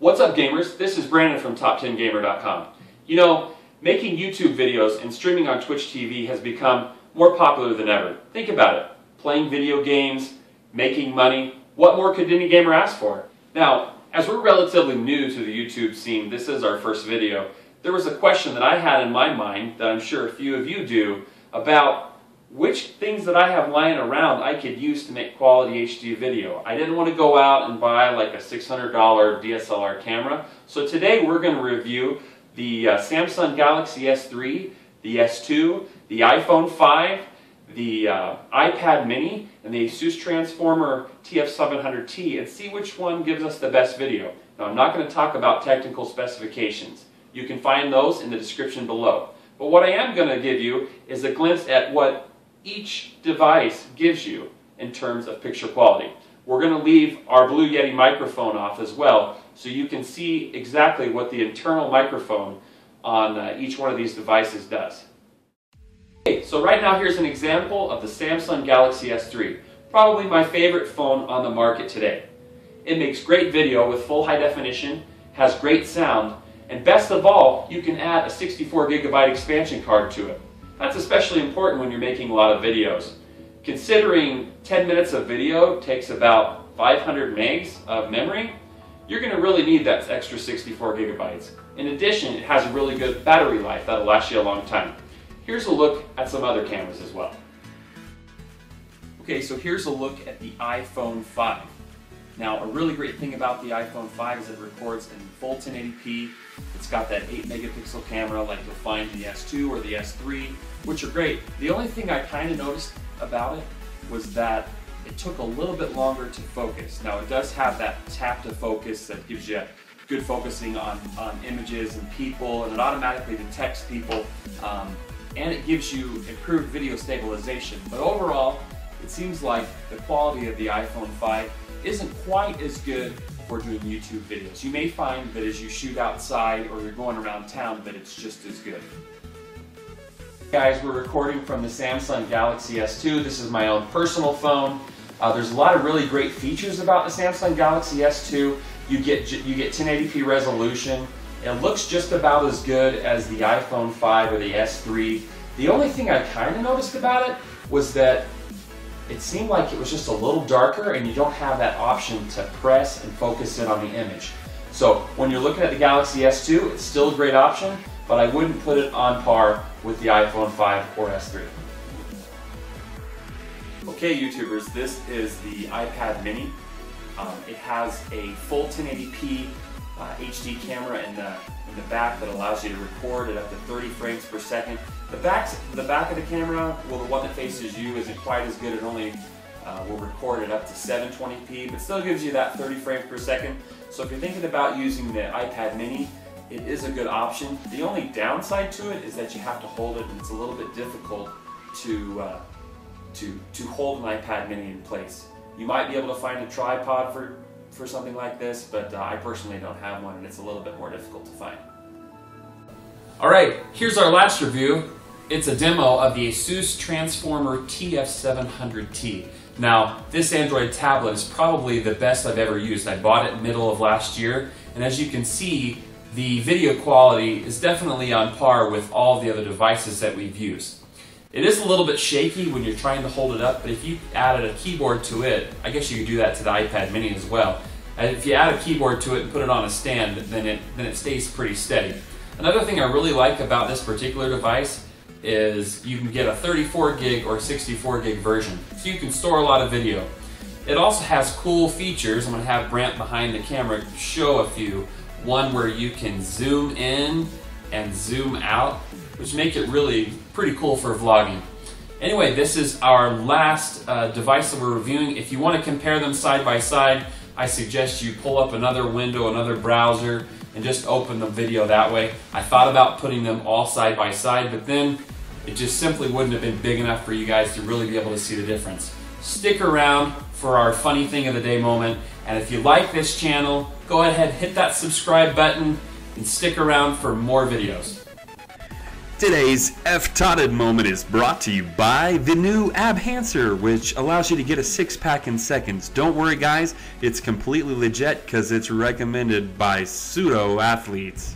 What's up, gamers? This is Brandon from Top10Gamer.com. You know, making YouTube videos and streaming on Twitch TV has become more popular than ever. Think about it. Playing video games, making money, what more could any gamer ask for? Now, as we're relatively new to the YouTube scene, this is our first video, there was a question that I had in my mind, that I'm sure a few of you do, about which things that I have lying around I could use to make quality HD video. I didn't want to go out and buy like a $600 DSLR camera, so today we're going to review the Samsung Galaxy S3, the S2, the iPhone 5, the iPad mini, and the ASUS Transformer TF700T, and see which one gives us the best video. Now, I'm not going to talk about technical specifications. You can find those in the description below. But what I am going to give you is a glimpse at what each device gives you in terms of picture quality. We're going to leave our Blue Yeti microphone off as well, so you can see exactly what the internal microphone on each one of these devices does. Okay, so right now here's an example of the Samsung Galaxy S3, probably my favorite phone on the market today. It makes great video with full high definition, has great sound, and best of all, you can add a 64GB expansion card to it. That's especially important when you're making a lot of videos. Considering 10 minutes of video takes about 500 megs of memory, you're going to really need that extra 64GB. In addition, it has a really good battery life that'll last you a long time. Here's a look at some other cameras as well. Okay, so here's a look at the iPhone 5. Now, a really great thing about the iPhone 5 is it records in full 1080p. It's got that 8-megapixel camera like you'll find in the S2 or the S3, which are great. The only thing I kind of noticed about it was that it took a little bit longer to focus. Now, it does have that tap to focus that gives you good focusing on images and people, and it automatically detects people, and it gives you improved video stabilization. But overall, it seems like the quality of the iPhone 5 isn't quite as good for doing YouTube videos. You may find that as you shoot outside or you're going around town that it's just as good. Guys, we're recording from the Samsung Galaxy S2. This is my own personal phone. There's a lot of really great features about the Samsung Galaxy S2. You get 1080p resolution. It looks just about as good as the iPhone 5 or the S3. The only thing I kind of noticed about it was that it seemed like it was just a little darker and you don't have that option to press and focus in on the image. So when you're looking at the Galaxy S2, it's still a great option, but I wouldn't put it on par with the iPhone 5 or S3. Okay, YouTubers, this is the iPad mini. It has a full 1080p HD camera in the back that allows you to record at up to 30 frames per second. The back of the camera, well, the one that faces you isn't quite as good. It only will record at up to 720p, but still gives you that 30 frames per second. So if you're thinking about using the iPad mini, it is a good option. The only downside to it is that you have to hold it, and it's a little bit difficult to hold an iPad mini in place. You might be able to find a tripod for something like this, but I personally don't have one, and it's a little bit more difficult to find. Alright, here's our last review. It's a demo of the ASUS Transformer TF700T. Now, this Android tablet is probably the best I've ever used. I bought it in the middle of last year, and as you can see, the video quality is definitely on par with all the other devices that we've used. It is a little bit shaky when you're trying to hold it up, but if you added a keyboard to it, I guess you could do that to the iPad mini as well. And if you add a keyboard to it and put it on a stand, then it stays pretty steady. Another thing I really like about this particular device is you can get a 34 gig or 64 gig version, so you can store a lot of video. It also has cool features. I'm going to have Brant behind the camera show a few. One where you can zoom in and zoom out, which make it really pretty cool for vlogging. Anyway, this is our last device that we're reviewing. If you want to compare them side by side, I suggest you pull up another window, another browser, and just open the video that way. I thought about putting them all side by side, but then it just simply wouldn't have been big enough for you guys to really be able to see the difference. Stick around for our funny thing of the day moment, and if you like this channel, go ahead, hit that subscribe button, and stick around for more videos. Today's F-Totted moment is brought to you by the new Abhancer, which allows you to get a six-pack in seconds. Don't worry, guys, it's completely legit because it's recommended by pseudo athletes.